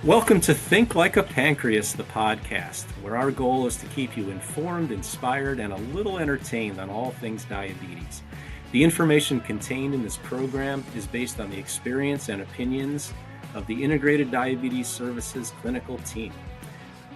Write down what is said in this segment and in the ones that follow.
Welcome to Think Like a Pancreas, the podcast, where our goal is to keep you informed, inspired, and a little entertained on all things diabetes. The information contained in this program is based on the experience and opinions of the Integrated Diabetes Services clinical team.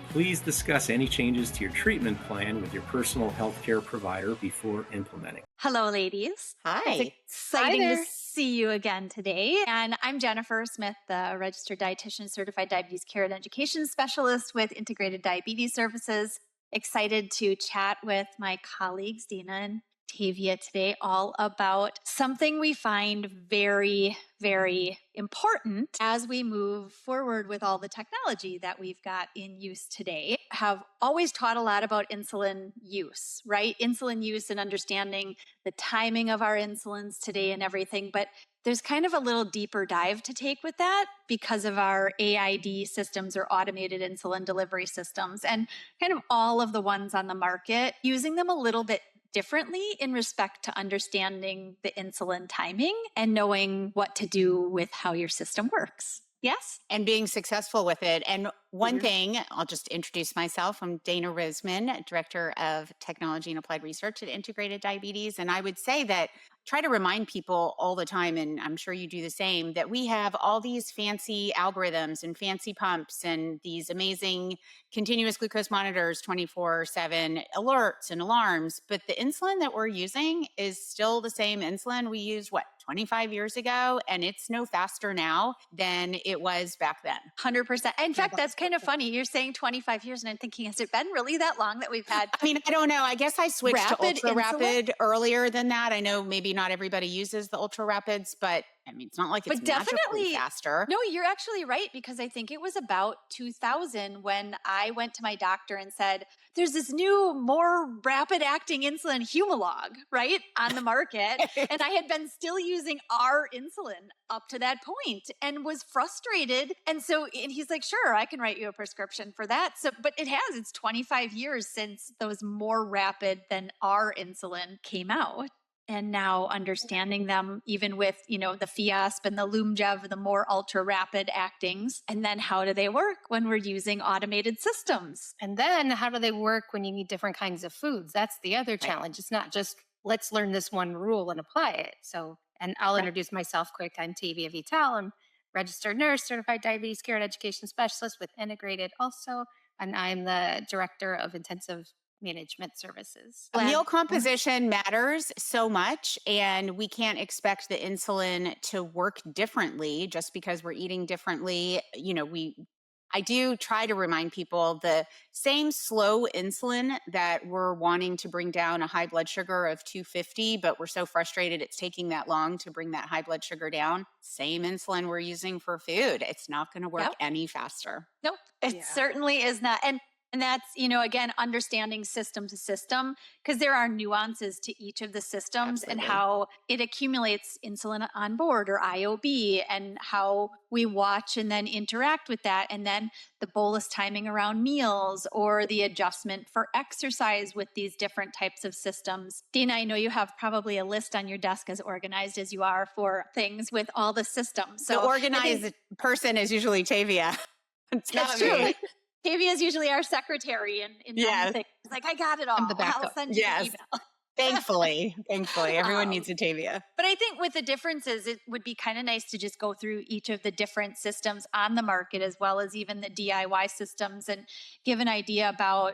Please discuss any changes to your treatment plan with your personal healthcare provider before implementing. Hello, ladies. Hi. It's exciting Hi to there. see you again today. And I'm Jennifer Smith, the registered dietitian, certified diabetes care and education specialist with Integrated Diabetes Services. Excited to chat with my colleagues, Dana and Tavia, today, all about something we find very, very important as we move forward with all the technology that we've got in use today. Have always taught a lot about insulin use, right? Insulin use and understanding the timing of our insulins today and everything. But there's kind of a little deeper dive to take with that because of our AID systems or automated insulin delivery systems and kind of all of the ones on the market, using them a little bit differently in respect to understanding the insulin timing and knowing what to do with how your system works. Yes? And being successful with it. And one thing, I'll just introduce myself. I'm Dana Roseman, Director of Technology and Applied Research at Integrated Diabetes. And I would say that try to remind people all the time, and I'm sure you do the same, that we have all these fancy algorithms and fancy pumps and these amazing continuous glucose monitors, 24/7 alerts and alarms. But the insulin that we're using is still the same insulin we used, 25 years ago? And it's no faster now than it was back then. 100%. In fact, that's kind of funny. You're saying 25 years, and I'm thinking, has it been really that long that we've had? I mean, I don't know. I guess I switched to Rapid ultra insulin? rapid earlier than that. I know maybe not everybody uses the ultra rapids, but I mean, it's not like it's But definitely magically faster. No, you're actually right, because I think it was about 2000 when I went to my doctor and said, there's this new, more rapid acting insulin, Humalog, right, on the market. And I had been still using our insulin up to that point and was frustrated. And he's like, sure, I can write you a prescription for that. But it's 25 years since those more rapid than our insulin came out. And now understanding them, even with, the Fiasp and the Lumjev, the more ultra rapid actings. And then how do they work when we're using automated systems? And then how do they work when you need different kinds of foods? That's the other challenge. It's not just let's learn this one rule and apply it. And I'll introduce myself quick. I'm Tavia Vital. I'm registered nurse, certified diabetes care and education specialist with Integrated also. And I'm the director of intensive management services. Meal composition matters so much, and we can't expect the insulin to work differently just because we're eating differently. I do try to remind people the same slow insulin that we're wanting to bring down a high blood sugar of 250, but we're so frustrated it's taking that long to bring that high blood sugar down. Same insulin we're using for food. It's not going to work any faster. Nope, it certainly is not. And that's, again, understanding system to system, because there are nuances to each of the systems and how it accumulates insulin on board or IOB and how we watch and then interact with that. And then the bolus timing around meals or the adjustment for exercise with these different types of systems. Dana, I know you have probably a list on your desk, as organized as you are, for things with all the systems. So the organized person is usually Tavia. That's true. Tavia is usually our secretary in many things. It's like, I got it all. I'll send you an email. Thankfully, everyone needs a Tavia. But I think with the differences, it would be kind of nice to just go through each of the different systems on the market, as well as even the DIY systems, and give an idea about,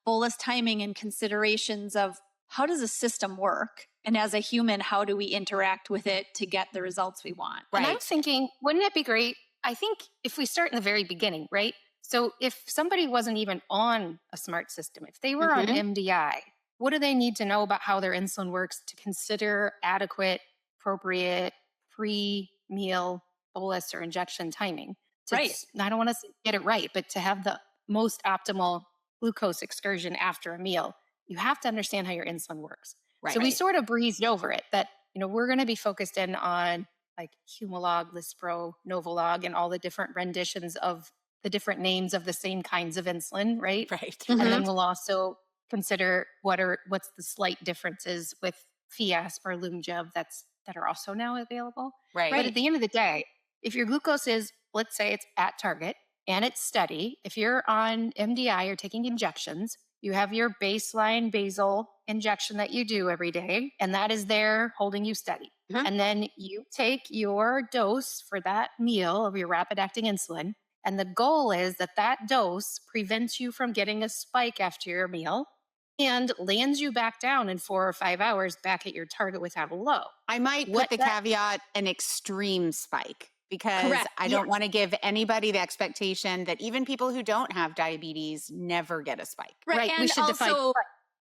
bolus timing and considerations of how does a system work? And as a human, how do we interact with it to get the results we want? Right. And I'm thinking, wouldn't it be great? I think if we start in the very beginning, right? So if somebody wasn't even on a smart system, if they were on MDI, what do they need to know about how their insulin works to consider adequate, appropriate pre-meal bolus or injection timing? I don't want to get it right, but to have the most optimal glucose excursion after a meal, you have to understand how your insulin works. So we sort of breezed over it that, we're going to be focused in on like Humalog, Lispro, Novolog, and all the different renditions of the different names of the same kinds of insulin, right? And then we'll also consider what's the slight differences with Fiasp or Lumjev that are also now available. Right. But at the end of the day, if your glucose is let's say it's at target and it's steady. If you're on MDI or taking injections, you have your baseline basal injection that you do every day, and that is there holding you steady. And then you take your dose for that meal of your rapid acting insulin. And the goal is that that dose prevents you from getting a spike after your meal and lands you back down in 4 or 5 hours back at your target without a low. I might put the caveat, an extreme spike, because I don't want to give anybody the expectation that even people who don't have diabetes never get a spike. Right. And we should define also,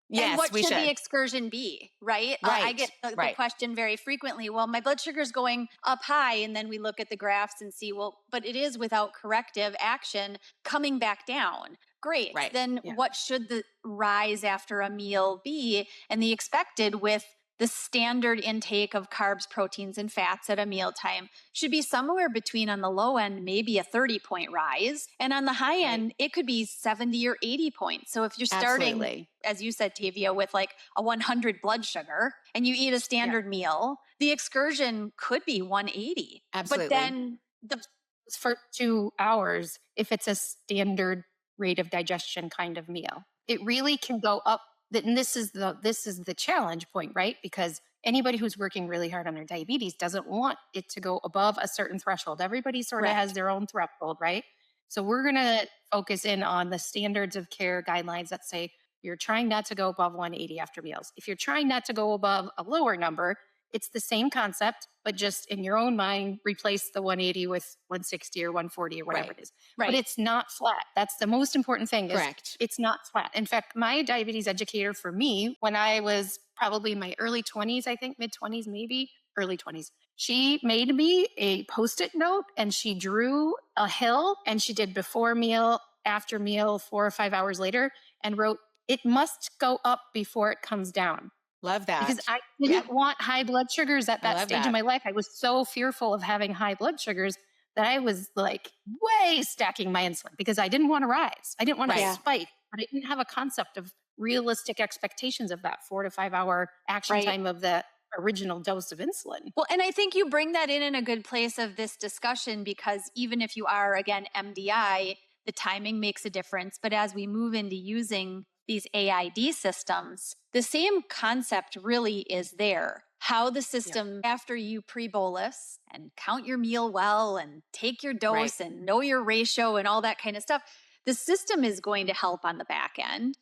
yes, and what we should should. the excursion be, right? I get the question very frequently, well, my blood sugar's going up high, and then we look at the graphs and see, well, but it is without corrective action coming back down. Great. Right. Then what should the rise after a meal be? And the expected with the standard intake of carbs, proteins, and fats at a mealtime should be somewhere between, on the low end, maybe a 30-point rise. And on the high end, it could be 70 or 80 points. So if you're starting, as you said, Tavia, with like a 100 blood sugar and you eat a standard meal, the excursion could be 180. Absolutely. But then for 2 hours, if it's a standard rate of digestion kind of meal, it really can go up. And this is the challenge point, right? Because anybody who's working really hard on their diabetes doesn't want it to go above a certain threshold. Everybody sort of has their own threshold, right? So we're going to focus in on the standards of care guidelines that say you're trying not to go above 180 after meals. If you're trying not to go above a lower number, it's the same concept, but just in your own mind, replace the 180 with 160 or 140 or whatever it is. Right. But it's not flat. That's the most important thing. Correct. It's not flat. In fact, my diabetes educator for me, when I was probably in my early 20s, I think mid-20s, maybe early 20s, she made me a Post-it note and she drew a hill and she did before meal, after meal, 4 or 5 hours later, and wrote, it must go up before it comes down. Love that. Because I didn't want high blood sugars at that stage of my life. I was so fearful of having high blood sugars that I was like way stacking my insulin because I didn't want to rise. I didn't want to spike, but I didn't have a concept of realistic expectations of that 4 to 5 hour action time of the original dose of insulin. Well, and I think you bring that in a good place of this discussion, because even if you are, again, MDI, the timing makes a difference. But as we move into using these AID systems, the same concept really is there. How the system, after you pre-bolus and count your meal well and take your dose and know your ratio and all that kind of stuff, the system is going to help on the back end.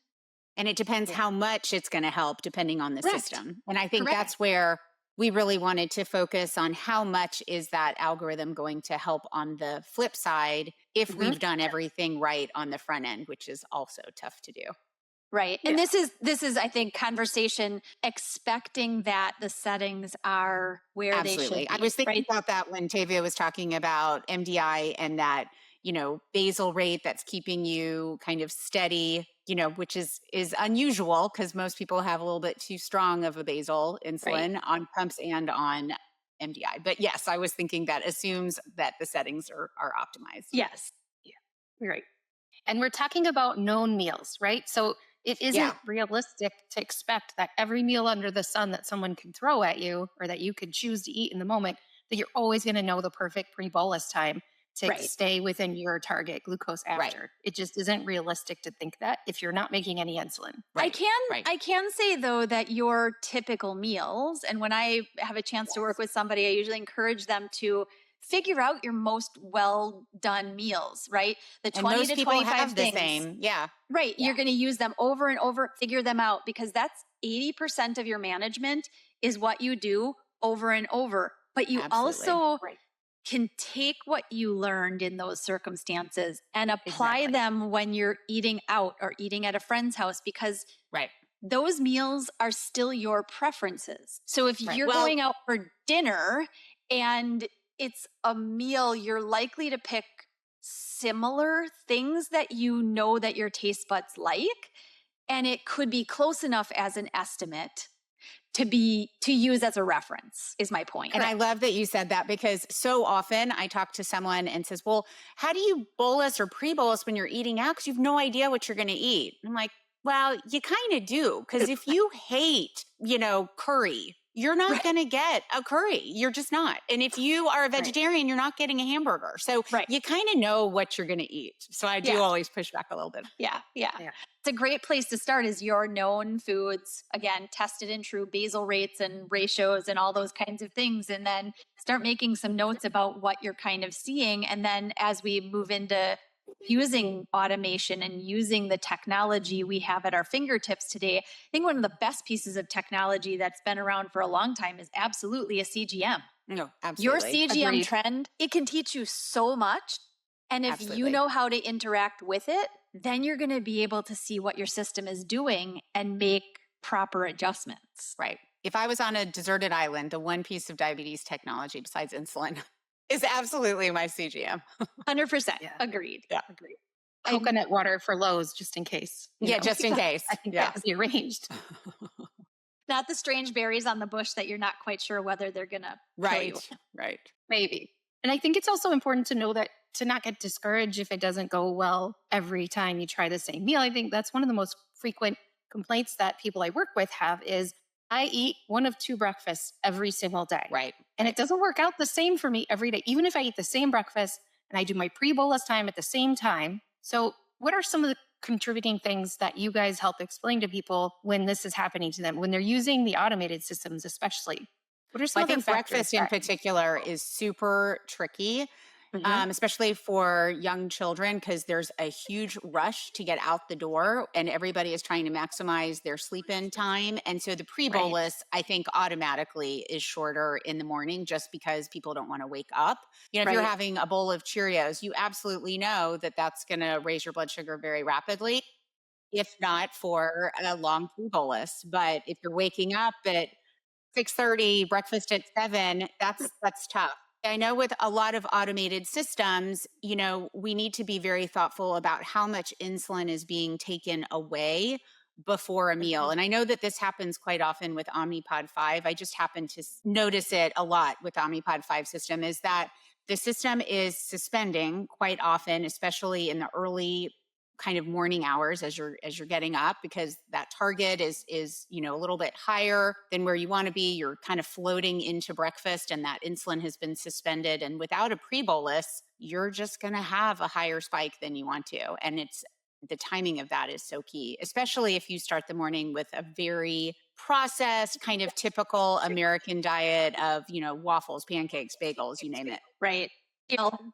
And it depends how much it's going to help depending on the system. And I think that's where we really wanted to focus on how much is that algorithm going to help on the flip side if we've done everything right on the front end, which is also tough to do. Right. And this is, I think, conversation expecting that the settings are where they should be. I was thinking about that when Tavia was talking about MDI and that, basal rate that's keeping you kind of steady, which is unusual because most people have a little bit too strong of a basal insulin on pumps and on MDI. But yes, I was thinking that assumes that the settings are optimized. Yes. Yeah. Right. And we're talking about known meals, right? So it isn't realistic to expect that every meal under the sun that someone can throw at you or that you could choose to eat in the moment, that you're always going to know the perfect pre-bolus time to stay within your target glucose after. It just isn't realistic to think that if you're not making any insulin. I can say, though, that your typical meals, and when I have a chance to work with somebody, I usually encourage them to figure out your most well done meals, right? The 20 to 25 things. The same. Yeah. Right. Yeah. You're going to use them over and over, figure them out, because that's 80% of your management is what you do over and over. But you also can take what you learned in those circumstances and apply them when you're eating out or eating at a friend's house, because those meals are still your preferences. So if you're going out for dinner and it's a meal, you're likely to pick similar things that you know that your taste buds like, and it could be close enough as an estimate to use as a reference, is my point. And I love that you said that, because so often I talk to someone and says, well, how do you bolus or pre-bolus when you're eating out? Because you have no idea what you're going to eat. I'm like, well, you kind of do, because if you hate, curry, you're not going to get a curry. You're just not. And if you are a vegetarian, you're not getting a hamburger. So you kind of know what you're going to eat. So I do always push back a little bit. Yeah. It's a great place to start is your known foods, again, tested and true basal rates and ratios and all those kinds of things. And then start making some notes about what you're kind of seeing. And then as we move into using automation and using the technology we have at our fingertips today, I think one of the best pieces of technology that's been around for a long time is absolutely a CGM. No, absolutely. Your CGM trend, it can teach you so much. And if you know how to interact with it, then you're going to be able to see what your system is doing and make proper adjustments. Right. If I was on a deserted island, the one piece of diabetes technology besides insulin is absolutely my CGM. 100%. Agreed. Yeah. Agreed. Coconut water for Lowe's, just in case. Just in case. I think that could be arranged. Not the strange berries on the bush that you're not quite sure whether they're going to kill you. Right. Maybe. And I think it's also important to know that to not get discouraged if it doesn't go well every time you try the same meal. I think that's one of the most frequent complaints that people I work with have is I eat one of two breakfasts every single day. Right. And it doesn't work out the same for me every day, even if I eat the same breakfast and I do my pre-bolus time at the same time. So what are some of the contributing things that you guys help explain to people when this is happening to them, when they're using the automated systems, especially? What are some I think breakfast in particular is super tricky, especially for young children, because there's a huge rush to get out the door and everybody is trying to maximize their sleep-in time. And so the pre-bolus, I think, automatically is shorter in the morning just because people don't want to wake up. You know, if you're having a bowl of Cheerios, you absolutely know that that's going to raise your blood sugar very rapidly, if not for a long pre-bolus. But if you're waking up at 6:30, breakfast at 7, that's tough. I know with a lot of automated systems, you know, we need to be very thoughtful about how much insulin is being taken away before a meal. And I know that this happens quite often with Omnipod 5. I just happen to notice it a lot with Omnipod 5 system is that the system is suspending quite often, especially in the early kind of morning hours as you're getting up, because that target is you know a little bit higher than where you want to be. You're kind of floating into breakfast and that insulin has been suspended, and without a pre-bolus you're just going to have a higher spike than you want to. And it's the timing of that is so key, especially if you start the morning with a very processed kind of typical American diet of, you know, waffles, pancakes, bagels, you name it. Right.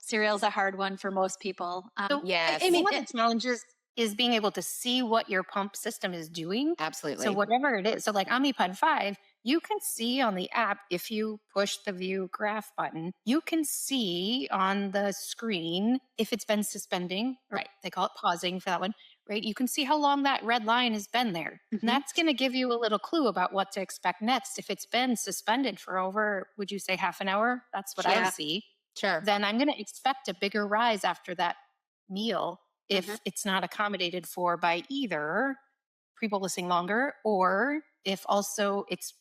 Cereal's a hard one for most people. Yes. I mean, one of the challenges is being able to see what your pump system is doing. Absolutely. So whatever it is. So like Omnipod 5, you can see on the app, if you push the view graph button, you can see on the screen if it's been suspending, right? They call it pausing for that one, right? You can see how long that red line has been there. And that's going to give you a little clue about what to expect next. If it's been suspended for over, would you say half an hour? That's what I would see. Sure. Then I'm going to expect a bigger rise after that meal if it's not accommodated for by either pre-bolusing longer, or if also if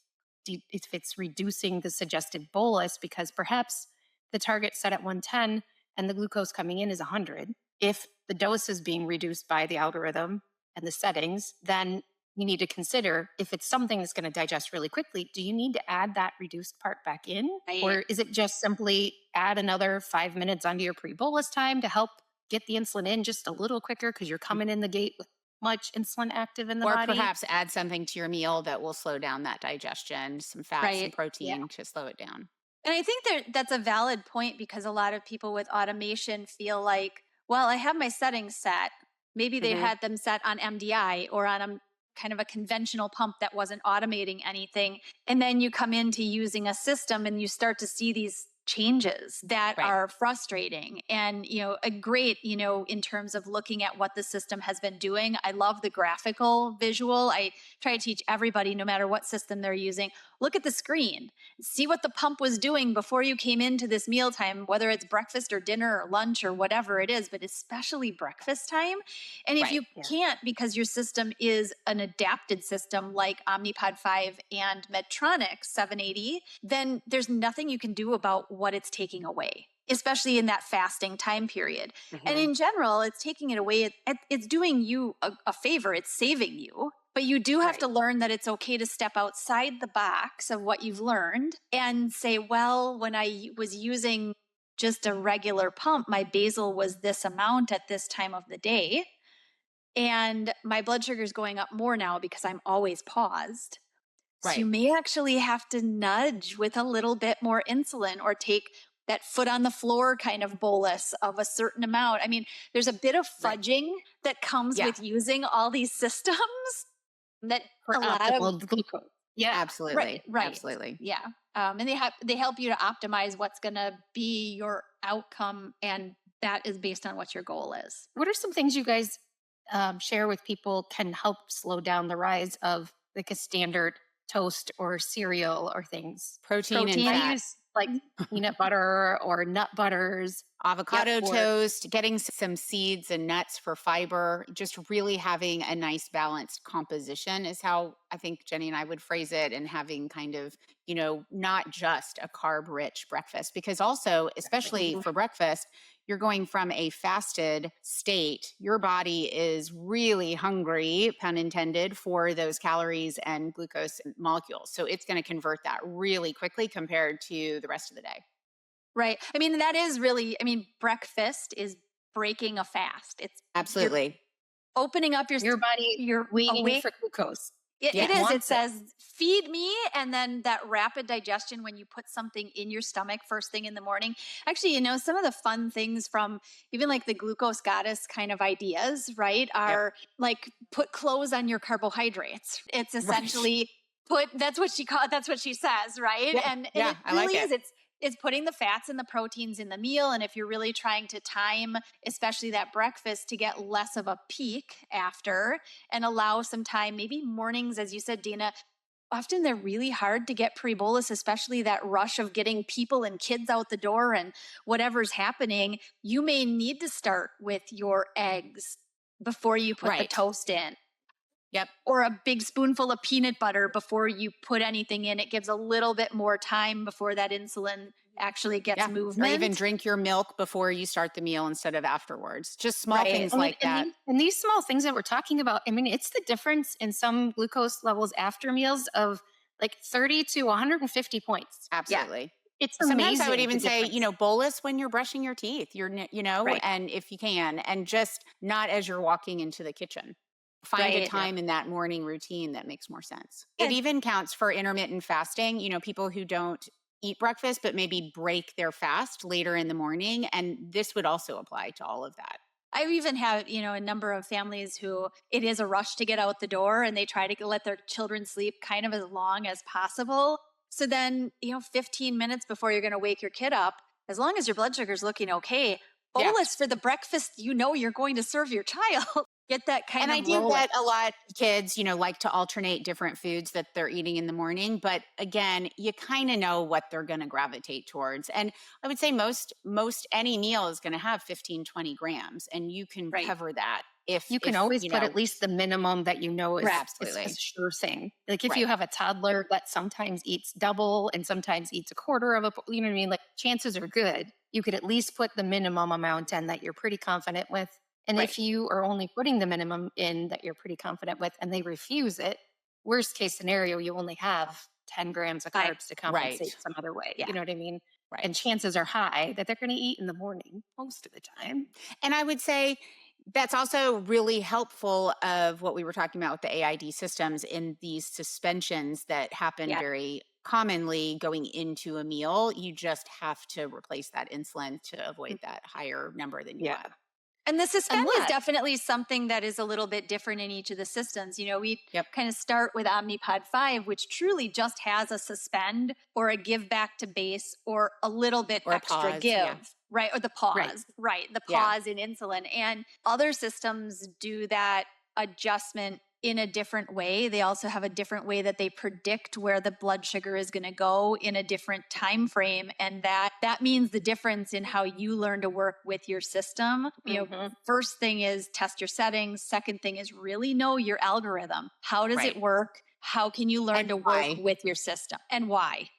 it's reducing the suggested bolus because perhaps the target set at 110 and the glucose coming in is 100. If the dose is being reduced by the algorithm and the settings, then you need to consider if it's something that's going to digest really quickly, do you need to add that reduced part back in? Or is it just simply add another 5 minutes onto your pre-bolus time to help get the insulin in just a little quicker because you're coming in the gate with much insulin active in the body? Or perhaps add something to your meal that will slow down that digestion, some fats and protein to slow it down. And I think that's a valid point because a lot of people with automation feel like, well, I have my settings set. Maybe they had them set on MDI or on a kind of a conventional pump that wasn't automating anything. And then you come into using a system and you start to see these changes that are frustrating and, you know, a great, you know, in terms of looking at what the system has been doing. I love the graphical visual. I try to teach everybody, no matter what system they're using, look at the screen, see what the pump was doing before you came into this mealtime, whether it's breakfast or dinner or lunch or whatever it is, but especially breakfast time. And if you can't, because your system is an adapted system like Omnipod 5 and Medtronic 780, then there's nothing you can do about what it's taking away, especially in that fasting time period. And in general, it's taking it away. It's doing you a favor. It's saving you But you do have Right. to learn that it's okay to step outside the box of what you've learned and say, well, when I was using just a regular pump, my basal was this amount at this time of the day. And my blood sugar is going up more now because I'm always paused. So you Right. may actually have to nudge with a little bit more insulin or take that foot on the floor kind of bolus of a certain amount. I mean, there's a bit of Right. fudging that comes Yeah. with using all these systems that For a lot of optimal glucose. Yeah. Absolutely. right. Absolutely. Yeah. And they help you to optimize what's going to be your outcome, and that is based on what your goal is. What are some things you guys share with people can help slow down the rise of like a standard toast or cereal or things? Protein and Protein. I fat. use like peanut butter or nut butters. Avocado or- toast, getting some seeds and nuts for fiber, just really having a nice balanced composition is how I think Jenny and I would phrase it, and having kind of, not just a carb rich breakfast, because also, especially for breakfast, you're going from a fasted state. Your body is really hungry, pun intended, for those calories and glucose molecules. So it's going to convert that really quickly compared to the rest of the day. Right. I mean, that is really, breakfast is breaking a fast. It's Absolutely. opening up Your body, you're waiting awake. for glucose. It Yes. is. It Wants it. says, feed me. And then that rapid digestion when you put something in your stomach first thing in the morning. Actually, some of the fun things from even like the glucose goddess kind of ideas, right, are like put clothes on your carbohydrates. It's essentially that's what she says, right? Yeah. And Yeah, it I really like is. It's putting the fats and the proteins in the meal. And if you're really trying to time, especially that breakfast, to get less of a peak after and allow some time, maybe mornings, as you said, Dana, often they're really hard to get pre-bolus, especially that rush of getting people and kids out the door and whatever's happening. You may need to start with your eggs before you put the toast in. Yep. Or a big spoonful of peanut butter before you put anything in. It gives a little bit more time before that insulin actually gets movement. Or even drink your milk before you start the meal instead of afterwards. Just small things like that. And these small things that we're talking about, it's the difference in some glucose levels after meals of like 30 to 150 points. Absolutely. Yeah. It's Sometimes amazing. I would even say, bolus when you're brushing your teeth, Right. and if you can, and just not as you're walking into the kitchen. Find a time in that morning routine that makes more sense. It even counts for intermittent fasting, people who don't eat breakfast, but maybe break their fast later in the morning. And this would also apply to all of that. I even have, a number of families who it is a rush to get out the door and they try to let their children sleep kind of as long as possible. So then, 15 minutes before you're going to wake your kid up, as long as your blood sugar is looking okay, bolus for the breakfast you're going to serve your child. Get that kind of And I do get a lot of kids, like to alternate different foods that they're eating in the morning. But again, you kind of know what they're going to gravitate towards. And I would say most any meal is going to have 15, 20 grams. And you can cover that. If you can always put at least the minimum that is absolutely a sure thing. Like if you have a toddler that sometimes eats double and sometimes eats a quarter of like chances are good. You could at least put the minimum amount in that you're pretty confident with. And if you are only putting the minimum in that you're pretty confident with and they refuse it, worst case scenario, you only have 10 grams of carbs to compensate some other way. Yeah. You know what I mean? Right. And chances are high that they're going to eat in the morning most of the time. And I would say that's also really helpful of what we were talking about with the AID systems in these suspensions that happen very commonly going into a meal. You just have to replace that insulin to avoid that higher number than you have. And the suspend is definitely something that is a little bit different in each of the systems. We kind of start with Omnipod 5, which truly just has a suspend or a give back to base or a little bit extra pause, give, right? Or the pause, right? The pause in insulin. And other systems do that adjustment in a different way. They also have a different way that they predict where the blood sugar is going to go in a different time frame, and that means the difference in how you learn to work with your system. First thing is test your settings. Second thing is really know your algorithm. How does it work? How can you learn to work with your system, and why?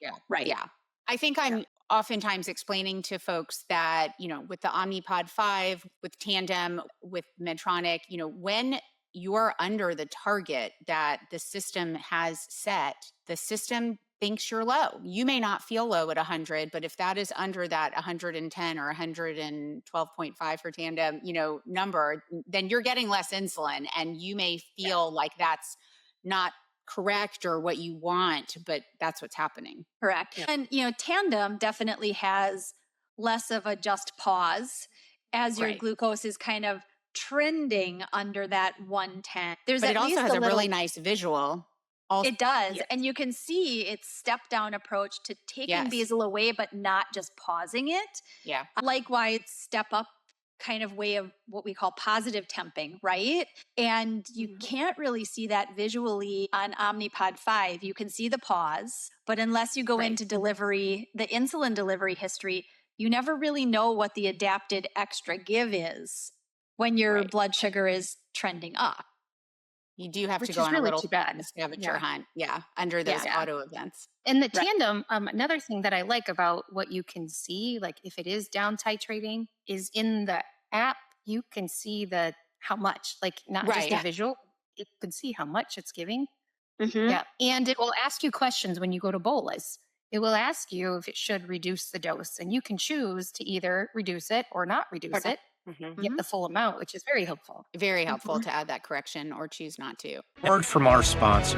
I think I'm oftentimes explaining to folks that, with the Omnipod 5, with Tandem, with Medtronic, when you're under the target that the system has set, the system thinks you're low. You may not feel low at 100, but if that is under that 110 or 112.5 for tandem, number, then you're getting less insulin, and you may feel like that's not correct or what you want, but that's what's happening. Correct. Yeah. And, tandem definitely has less of a just pause as your glucose is kind of trending under that 110. But it also has a really nice visual. It does. Yes. And you can see its step down approach to taking basal away, but not just pausing it. Yeah. Likewise, step up kind of way of what we call positive temping, right? And you can't really see that visually on Omnipod 5. You can see the pause, but unless you go into delivery, the insulin delivery history, you never really know what the adapted extra give is when your blood sugar is trending up. You do have to go on a little scavenger hunt, under those auto events. And the tandem, another thing that I like about what you can see, like if it is down titrating, is in the app, you can see how much, like not just the visual, you can see how much it's giving. Mm-hmm. Yeah. And it will ask you questions when you go to bolus. It will ask you if it should reduce the dose, and you can choose to either reduce it or not reduce it. Get the full amount, which is very helpful. Very helpful to add that correction or choose not to. Word from our sponsor.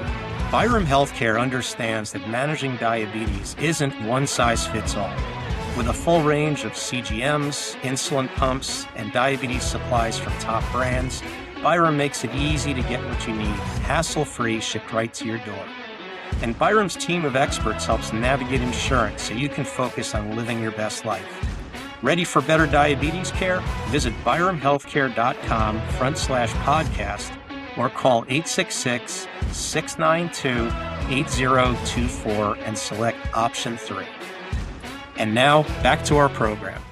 Byram Healthcare understands that managing diabetes isn't one size fits all. With a full range of CGMs, insulin pumps, and diabetes supplies from top brands, Byram makes it easy to get what you need, hassle-free, shipped right to your door. And Byram's team of experts helps navigate insurance so you can focus on living your best life. Ready for better diabetes care? Visit byramhealthcare.com/podcast or call 866-692-8024 and select option 3. And now back to our program.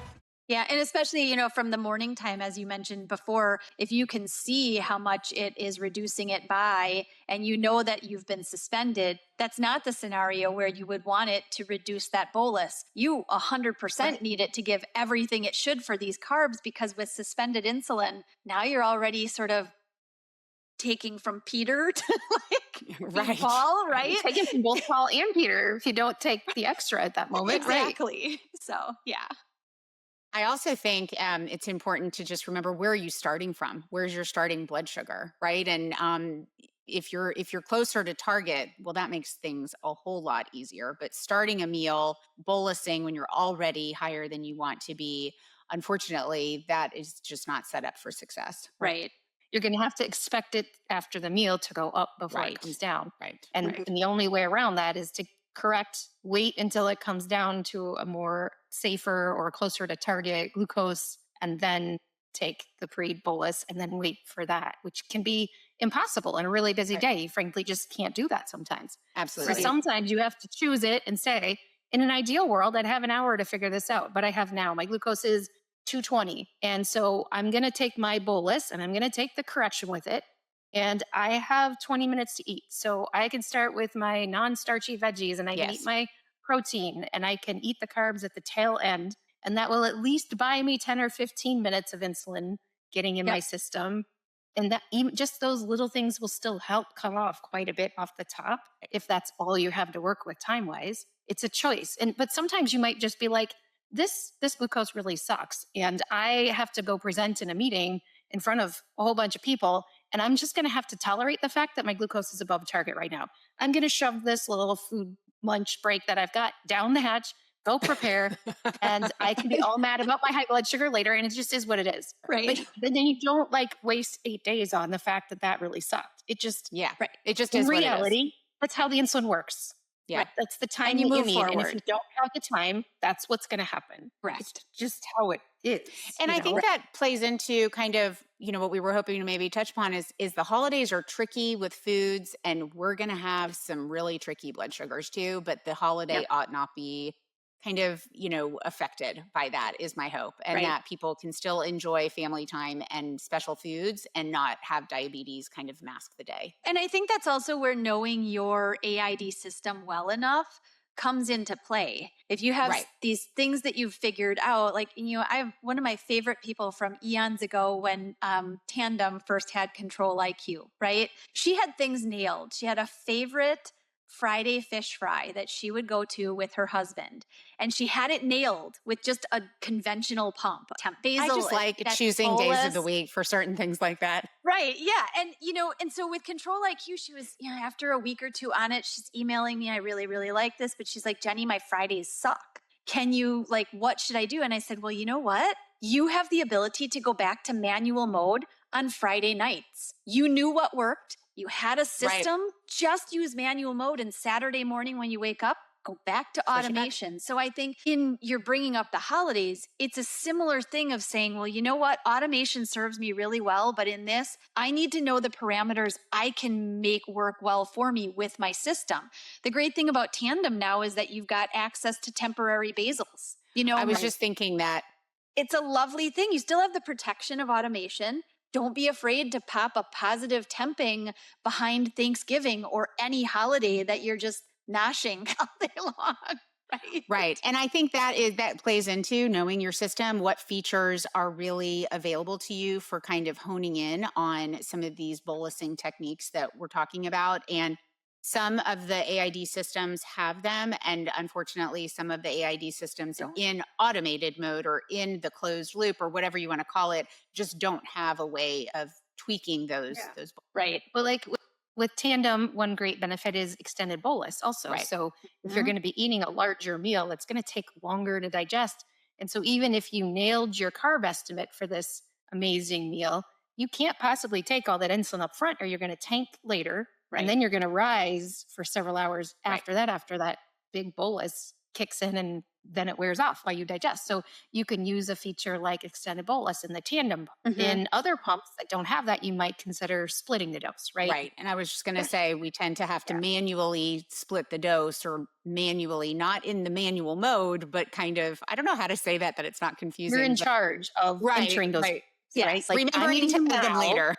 Yeah. And especially, from the morning time, as you mentioned before, if you can see how much it is reducing it by, and that you've been suspended, that's not the scenario where you would want it to reduce that bolus. You 100% need it to give everything it should for these carbs, because with suspended insulin, now you're already sort of taking from Peter to Paul, right? Taking from both Paul and Peter if you don't take the extra at that moment. Exactly. Right. So, yeah. I also think it's important to just remember, where are you starting from? Where's your starting blood sugar, right? And if you're closer to target, well, that makes things a whole lot easier. But starting a meal, bolusing when you're already higher than you want to be, unfortunately, that is just not set up for success. Right. You're going to have to expect it after the meal to go up before it comes down. Right. And the only way around that is to wait until it comes down to a more safer or closer to target glucose, and then take the pre-bolus and then wait for that, which can be impossible in a really busy day. You frankly just can't do that sometimes. Absolutely. So sometimes you have to choose it and say, in an ideal world, I'd have an hour to figure this out, but I have now. My glucose is 220. And so I'm going to take my bolus and I'm going to take the correction with it. And I have 20 minutes to eat. So I can start with my non-starchy veggies, and I can eat my protein, and I can eat the carbs at the tail end. And that will at least buy me 10 or 15 minutes of insulin getting in my system. And that even just those little things will still help come off quite a bit off the top. If that's all you have to work with time-wise, it's a choice. But sometimes you might just be like, this glucose really sucks, and I have to go present in a meeting in front of a whole bunch of people, and I'm just going to have to tolerate the fact that my glucose is above target right now. I'm going to shove this little food lunch break that I've got down the hatch, go prepare, and I can be all mad about my high blood sugar later, and it just is what it is. Right. But then you don't waste 8 days on the fact that really sucked. It just, it just in is reality, what it is. That's how the insulin works. Yeah. Right? That's the time you move need. forward. And if you don't have the time, that's what's going to happen. Correct. It's just how it is. And I think that plays into kind of, what we were hoping to maybe touch upon is the holidays are tricky with foods, and we're going to have some really tricky blood sugars too, but the holiday ought not be kind of, affected by that, is my hope. And that people can still enjoy family time and special foods and not have diabetes kind of mask the day. And I think that's also where knowing your AID system well enough comes into play. If you have these things that you've figured out, like, I have one of my favorite people from eons ago when Tandem first had Control IQ, right? She had things nailed. She had a favorite Friday fish fry that she would go to with her husband. And she had it nailed with just a conventional pump. Temp basil. I just like choosing days of the week for certain things like that. Right. Yeah. And, and so with Control IQ, she was, after a week or two on it, she's emailing me. I really, really like this. But she's like, Jenny, my Fridays suck. Can you, what should I do? And I said, well, you know what? You have the ability to go back to manual mode on Friday nights. You knew what worked. You had a system, just use manual mode, and Saturday morning when you wake up, go back to automation. So I think you're bringing up the holidays, it's a similar thing of saying, well, you know what? Automation serves me really well, but in this, I need to know the parameters I can make work well for me with my system. The great thing about Tandem now is that you've got access to temporary basals. I was just thinking that. It's a lovely thing. You still have the protection of automation. Don't be afraid to pop a positive temping behind Thanksgiving or any holiday that you're just noshing all day long. Right. And I think that plays into knowing your system, what features are really available to you for kind of honing in on some of these bolusing techniques that we're talking about. And some of the AID systems have them. And unfortunately, some of the AID systems in automated mode or in the closed loop or whatever you want to call it, just don't have a way of tweaking those. Right. Well, with Tandem, one great benefit is extended bolus also. Right. So if you're going to be eating a larger meal, it's going to take longer to digest. And so even if you nailed your carb estimate for this amazing meal, you can't possibly take all that insulin up front or you're going to tank later. Right. And then you're going to rise for several hours after that big bolus kicks in and then it wears off while you digest. So you can use a feature like extended bolus in the Tandem. In other pumps that don't have that, you might consider splitting the dose, right? Right. And I was just going to say, we tend to have to manually split the dose or manually, not in the manual mode, but kind of, I don't know how to say that it's not confusing. You're in charge of entering those. Right. Yes. Like, remembering to move them later.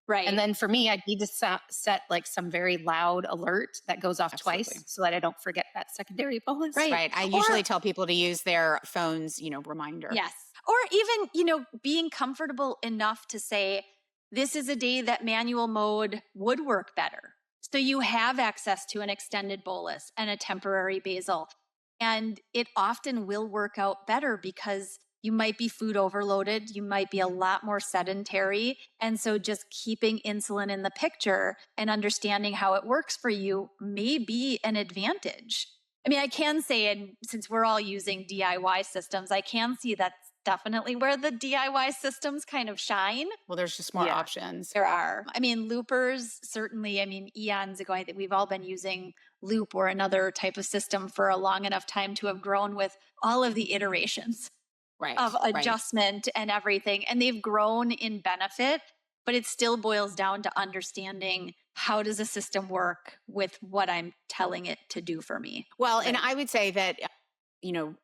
Right. And then for me, I need to set like some very loud alert that goes off twice so that I don't forget that secondary bolus. Right. I usually tell people to use their phone's, reminder. Yes. Or even, being comfortable enough to say, this is a day that manual mode would work better. So you have access to an extended bolus and a temporary basal. And it often will work out better because you might be food overloaded. You might be a lot more sedentary. And so just keeping insulin in the picture and understanding how it works for you may be an advantage. I mean, I can say, and since we're all using DIY systems, I can see that's definitely where the DIY systems kind of shine. Well, there's just more options. There are. I mean, loopers, certainly, eons ago, I think we've all been using Loop or another type of system for a long enough time to have grown with all of the iterations. Of adjustment and everything. And they've grown in benefit, but it still boils down to understanding how does a system work with what I'm telling it to do for me. Well, and I would say that,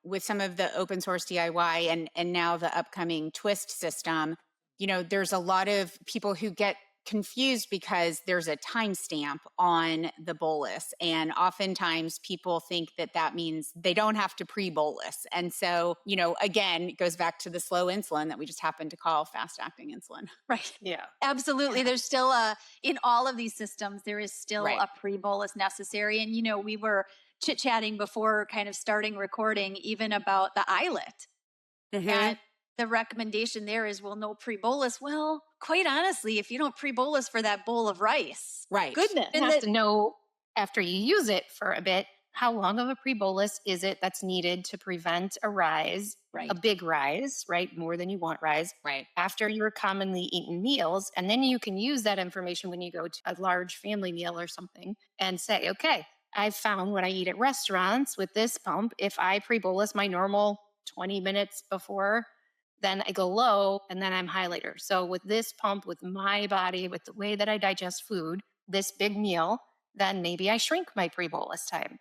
with some of the open source DIY and now the upcoming Twist system, there's a lot of people who get confused because there's a timestamp on the bolus. And oftentimes people think that means they don't have to pre-bolus. And so, again, it goes back to the slow insulin that we just happen to call fast-acting insulin. Right. Yeah. Absolutely. There's still in all of these systems, there is still a pre-bolus necessary. And, we were chit-chatting before kind of starting recording even about the islet. And the recommendation there is, well, no pre-bolus. Well, quite honestly, if you don't pre-bolus for that bowl of rice, goodness. You have to know after you use it for a bit, how long of a pre-bolus is it that's needed to prevent a rise, a big rise, more than you want rise, after your commonly eaten meals. And then you can use that information when you go to a large family meal or something and say, okay, I've found when I eat at restaurants with this pump, if I pre-bolus my normal 20 minutes before, then I go low and then I'm high later. So with this pump, with my body, with the way that I digest food, this big meal, then maybe I shrink my pre-bolus time.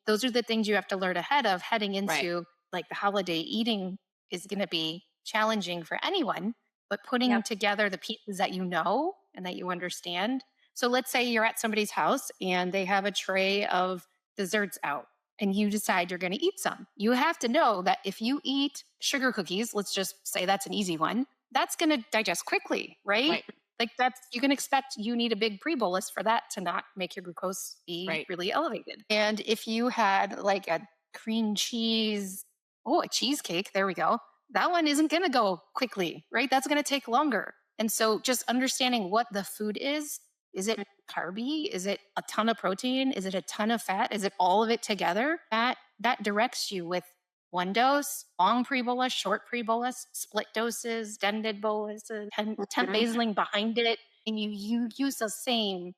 Those are the things you have to learn ahead of heading into like the holiday eating is going to be challenging for anyone, but putting together the pieces that and that you understand. So let's say you're at somebody's house and they have a tray of desserts out and you decide you're going to eat some. You have to know that if you eat sugar cookies, let's just say that's an easy one, that's going to digest quickly, right? Like you can expect you need a big pre-bolus for that to not make your glucose be really elevated. And if you had like a cream cheese, a cheesecake, there we go. That one isn't going to go quickly, right? That's going to take longer. And so just understanding what the food is it carby? Is it a ton of protein? Is it a ton of fat? Is it all of it together? That directs you with one dose, long pre-bolus, short pre-bolus, split doses, dented boluses, temp baseling behind it. And you use the same,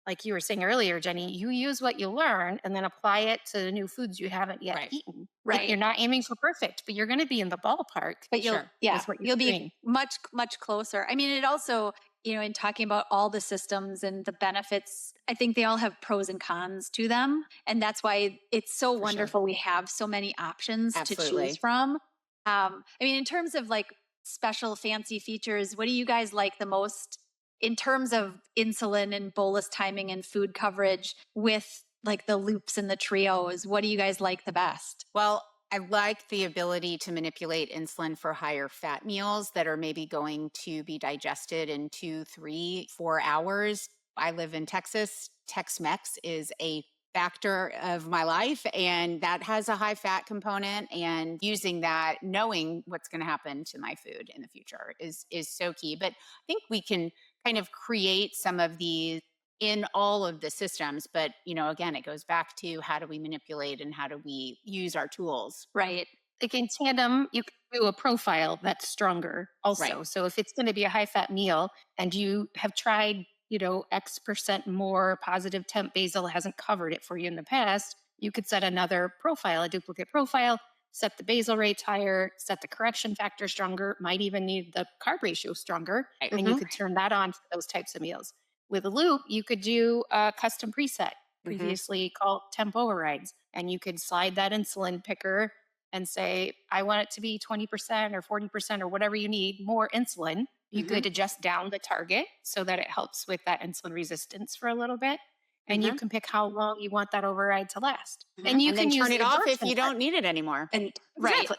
like you were saying earlier, Jenny, you use what you learn and then apply it to the new foods you haven't yet eaten. Right. You're not aiming for perfect, but you're going to be in the ballpark. But you'll be much, much closer. I mean, it also, in talking about all the systems and the benefits, I think they all have pros and cons to them. And that's why it's so wonderful. We have so many options to choose from. I mean, in terms of like special fancy features, what do you guys like the most in terms of insulin and bolus timing and food coverage with like the loops and the trios? What do you guys like the best? Well, I like the ability to manipulate insulin for higher fat meals that are maybe going to be digested in 2, 3, 4 hours. I live in Texas. Tex-Mex is a factor of my life, and that has a high fat component, and using that, knowing what's going to happen to my food in the future is so key. But I think we can kind of create some of these in all of the systems. But, again, it goes back to how do we manipulate and how do we use our tools? Right. Like in tandem, you can do a profile that's stronger also. Right. So if it's going to be a high fat meal and you have tried, X% more positive temp basal hasn't covered it for you in the past, you could set another profile, a duplicate profile, set the basal rates higher, set the correction factor stronger, might even need the carb ratio stronger, and you could turn that on for those types of meals. With a loop, you could do a custom preset, previously called temp overrides, and you could slide that insulin picker and say, I want it to be 20% or 40% or whatever you need, more insulin. You could adjust down the target so that it helps with that insulin resistance for a little bit. And you can pick how long you want that override to last. And you can turn it off if you don't need it anymore. And exactly.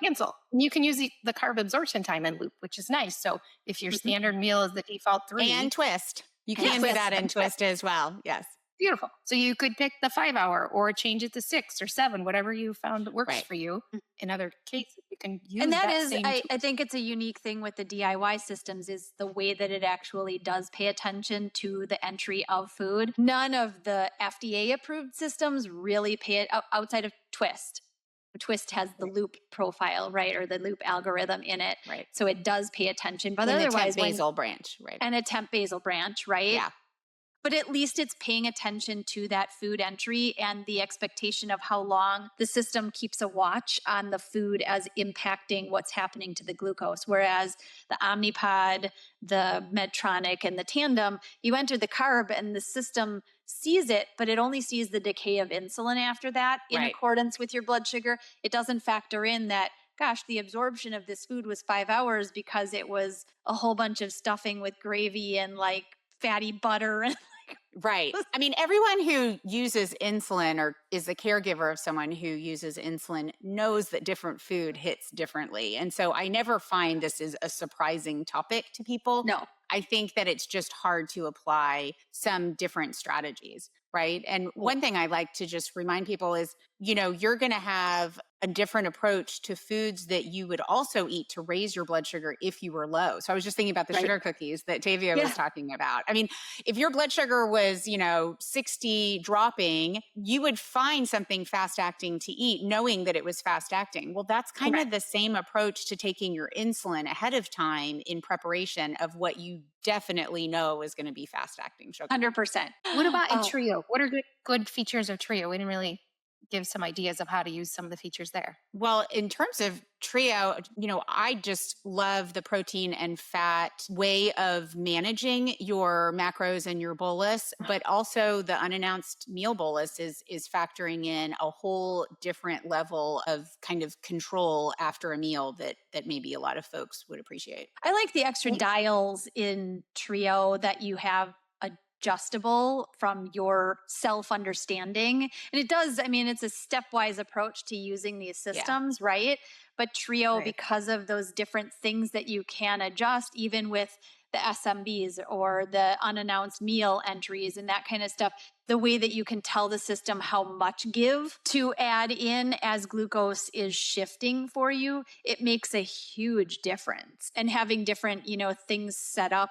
Cancel. And you can use the carb absorption time in loop, which is nice. So if your standard meal is the default 3. And twist. You can do that in twist as well. Yes. Beautiful. So you could pick the 5 hour or change it to 6 or 7, whatever you found works for you. In other cases, you can use and that is, I think it's a unique thing with the DIY systems is the way that it actually does pay attention to the entry of food. None of the FDA approved systems really pay it outside of Twist. Twist has the loop profile, right? Or the loop algorithm in it. Right. So it does pay attention, but and otherwise the temp basal branch, right? And a temp basal branch, right? Yeah. But at least it's paying attention to that food entry and the expectation of how long the system keeps a watch on the food as impacting what's happening to the glucose. Whereas the Omnipod, the Medtronic, and the Tandem, you enter the carb and the system sees it, but it only sees the decay of insulin after that in accordance with your blood sugar. It doesn't factor in that, gosh, the absorption of this food was 5 hours because it was a whole bunch of stuffing with gravy and like fatty butter and right. I mean, everyone who uses insulin or is a caregiver of someone who uses insulin knows that different food hits differently. And so I never find this is a surprising topic to people. No. I think that it's just hard to apply some different strategies, right? And one thing I like to just remind people is, you're going to have a different approach to foods that you would also eat to raise your blood sugar if you were low. So I was just thinking about the sugar cookies that Tavia was talking about. I mean, if your blood sugar was, 60 dropping, you would find something fast acting to eat knowing that it was fast acting. Well, that's kind of the same approach to taking your insulin ahead of time in preparation of what you definitely know is going to be fast acting sugar. 100%. What about a trio? What are good features of trio? We didn't really give some ideas of how to use some of the features there. Well, in terms of trio, I just love the protein and fat way of managing your macros and your bolus, but also the unannounced meal bolus is factoring in a whole different level of kind of control after a meal that maybe a lot of folks would appreciate. I like the extra dials in trio that you have adjustable from your self-understanding. And it does, I mean, it's a stepwise approach to using these systems, right? But Trio, because of those different things that you can adjust, even with the SMBs or the unannounced meal entries and that kind of stuff, the way that you can tell the system how much give to add in as glucose is shifting for you, it makes a huge difference. And having different, things set up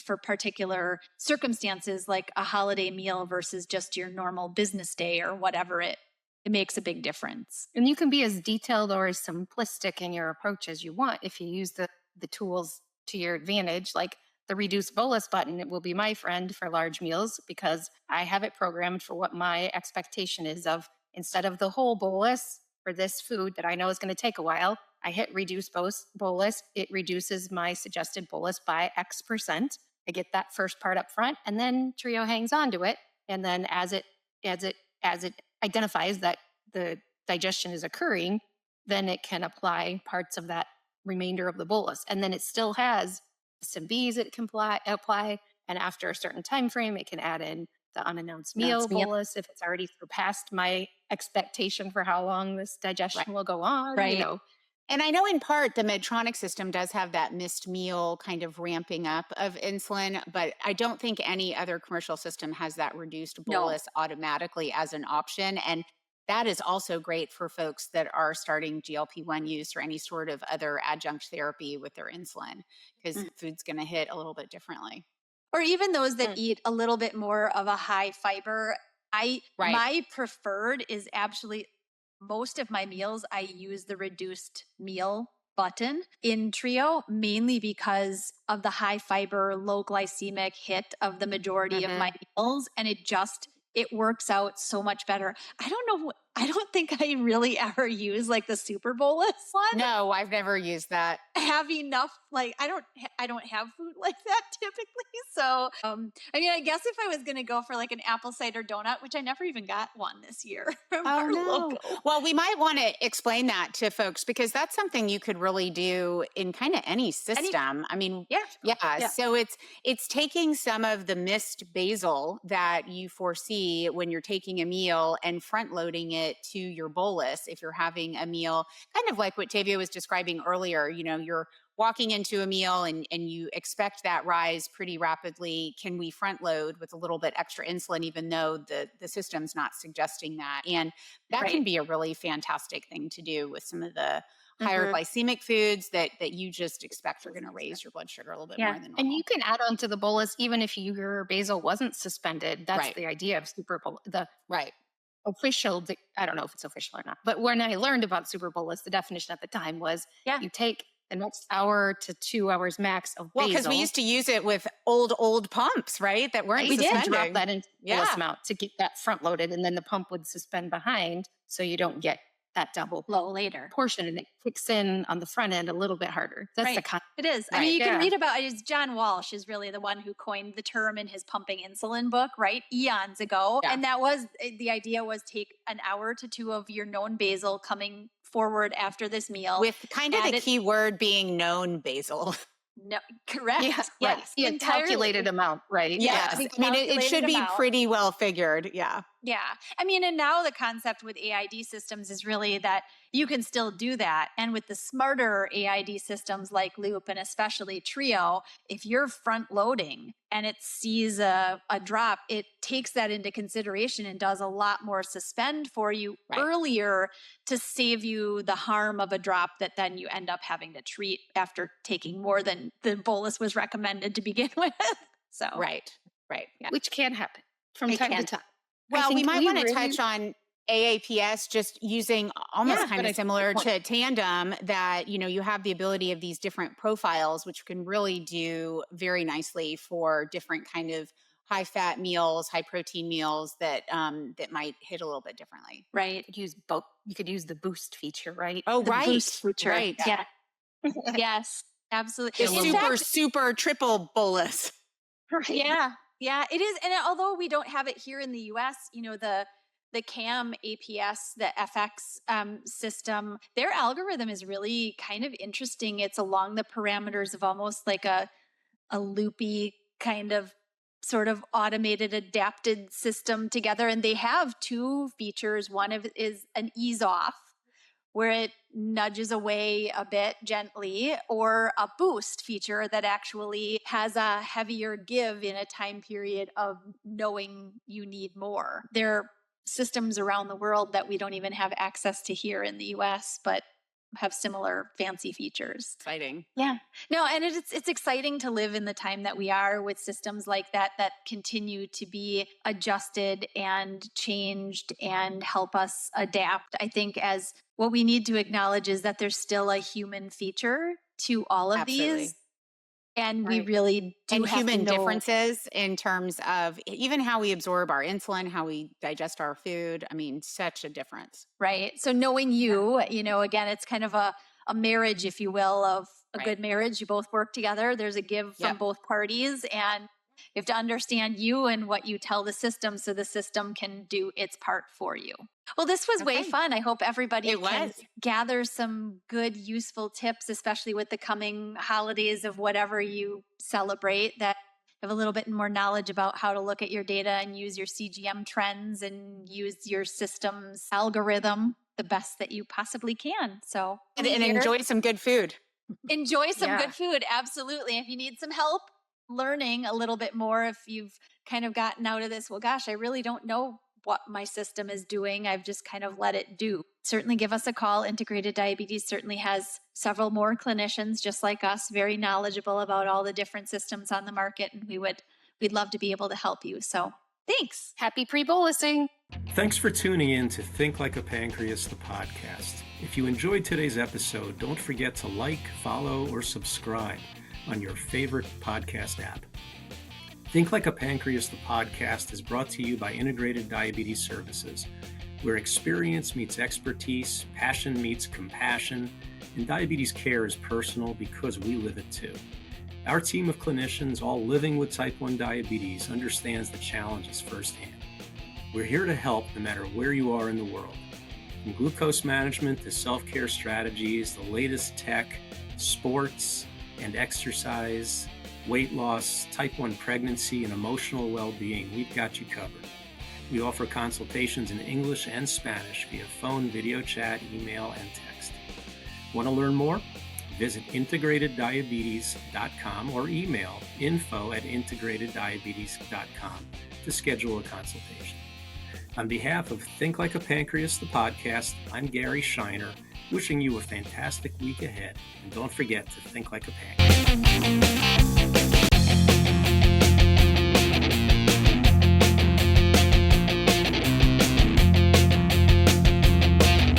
for particular circumstances, like a holiday meal versus just your normal business day or whatever, it makes a big difference. And you can be as detailed or as simplistic in your approach as you want if you use the tools to your advantage. Like the reduce bolus button, it will be my friend for large meals because I have it programmed for what my expectation is of, instead of the whole bolus for this food that I know is going to take a while, I hit reduce bolus. It reduces my suggested bolus by X%. I get that first part up front, and then Trio hangs on to it. And then as it identifies that the digestion is occurring, then it can apply parts of that remainder of the bolus. And then it still has some Bs it can apply. And after a certain time frame, it can add in the unannounced meal bolus if it's already surpassed my expectation for how long this digestion will go on. Right. And I know in part the Medtronic system does have that missed meal kind of ramping up of insulin, but I don't think any other commercial system has that reduced bolus automatically as an option. And that is also great for folks that are starting GLP-1 use or any sort of other adjunct therapy with their insulin, because food's going to hit a little bit differently. Or even those that eat a little bit more of a high fiber. My preferred is actually, most of my meals, I use the reduced meal button in Trio, mainly because of the high fiber, low glycemic hit of the majority of my meals. And it works out so much better. I don't think I really ever use like the super-bolus one. No, I've never used that. Have enough, like I don't have food like that typically. So, I guess if I was going to go for like an apple cider donut, which I never even got one this year from our local. Well, we might want to explain that to folks because that's something you could really do in kind of any system. Yeah. So it's taking some of the missed basal that you foresee when you're taking a meal and front loading it to your bolus. If you're having a meal, kind of like what Tavia was describing earlier, you're walking into a meal and you expect that rise pretty rapidly. Can we front load with a little bit extra insulin, even though the system's not suggesting that? And that can be a really fantastic thing to do with some of the higher glycemic foods that you just expect are going to raise your blood sugar a little bit more than normal. And you can add on to the bolus even if your basal wasn't suspended. That's the idea of super-bolus. Official, I don't know if it's official or not, but when I learned about super-bolus, the definition at the time was you take the next hour to 2 hours max of basal. Well, because we used to use it with old pumps, right? That weren't suspending. We did drop that into bolus amount to get that front loaded, and then the pump would suspend behind so you don't get that double low later portion, and it kicks in on the front end a little bit harder. That's the concept. It is. I mean, you can read about it. John Walsh is really the one who coined the term in his pumping insulin book, right? Eons ago. And that was, the idea was take an hour to 2 of your known basal coming forward after this meal. With kind of the key word being known basal. No, correct. Yes. The calculated amount, right? Yes. I mean, it should be pretty well figured. Yeah. Yeah. I mean, and now the concept with AID systems is really that you can still do that. And with the smarter AID systems like Loop and especially Trio, if you're front loading and it sees a drop, it takes that into consideration and does a lot more suspend for you earlier to save you the harm of a drop that then you end up having to treat after taking more than the bolus was recommended to begin with. So Right. Yeah. Which can happen from time to time. Well, we might want to touch on AAPS, just using almost kind of similar to Tandem, that, you have the ability of these different profiles, which can really do very nicely for different kind of high fat meals, high protein meals that might hit a little bit differently. Right. You could use both. You could use the boost feature, right? Oh, the boost feature. Right. Yeah. Yes, absolutely. The super triple bolus. Right. Yeah, it is. And although we don't have it here in the US, the CAM APS, the FX system, their algorithm is really kind of interesting. It's along the parameters of almost like a loopy kind of sort of automated, adapted system together. And they have two features. One is an ease off, where it nudges away a bit gently, or a boost feature that actually has a heavier give in a time period of knowing you need more. There are systems around the world that we don't even have access to here in the US, but have similar fancy features. Exciting. Yeah. No, and it's exciting to live in the time that we are with systems like that continue to be adjusted and changed and help us adapt. I think as what we need to acknowledge is that there's still a human feature to all of these. And we really do and have human to know differences in terms of even how we absorb our insulin, how we digest our food. I mean, such a difference. Right. So knowing you, again, it's kind of a marriage, if you will, of a good marriage. You both work together. There's a give from both parties. And you have to understand you and what you tell the system so the system can do its part for you. Well, this was way fun. I hope everybody can gather some good, useful tips, especially with the coming holidays of whatever you celebrate, that have a little bit more knowledge about how to look at your data and use your CGM trends and use your system's algorithm the best that you possibly can. So, and enjoy some good food. Enjoy some good food. Absolutely. If you need some help learning a little bit more, if you've kind of gotten out of this, well, gosh, I really don't know what my system is doing, I've just kind of let it do. Certainly give us a call. Integrated Diabetes certainly has several more clinicians just like us, very knowledgeable about all the different systems on the market. And we'd love to be able to help you. So thanks. Happy pre-bolusing. Thanks for tuning in to Think Like a Pancreas, the podcast. If you enjoyed today's episode, don't forget to like, follow, or subscribe on your favorite podcast app. Think Like a Pancreas, the podcast is brought to you by Integrated Diabetes Services, where experience meets expertise, passion meets compassion, and diabetes care is personal because we live it too. Our team of clinicians, all living with type 1 diabetes, understands the challenges firsthand. We're here to help no matter where you are in the world. From glucose management to self-care strategies, the latest tech, sports and exercise, weight loss, type 1 pregnancy, and emotional well-being, we've got you covered. We offer consultations in English and Spanish via phone, video chat, email, and text. Want to learn more? Visit integrateddiabetes.com or email info@integrateddiabetes.com to schedule a consultation. On behalf of Think Like a Pancreas, the podcast, I'm Gary Shiner, wishing you a fantastic week ahead. And don't forget to think like a pancreas.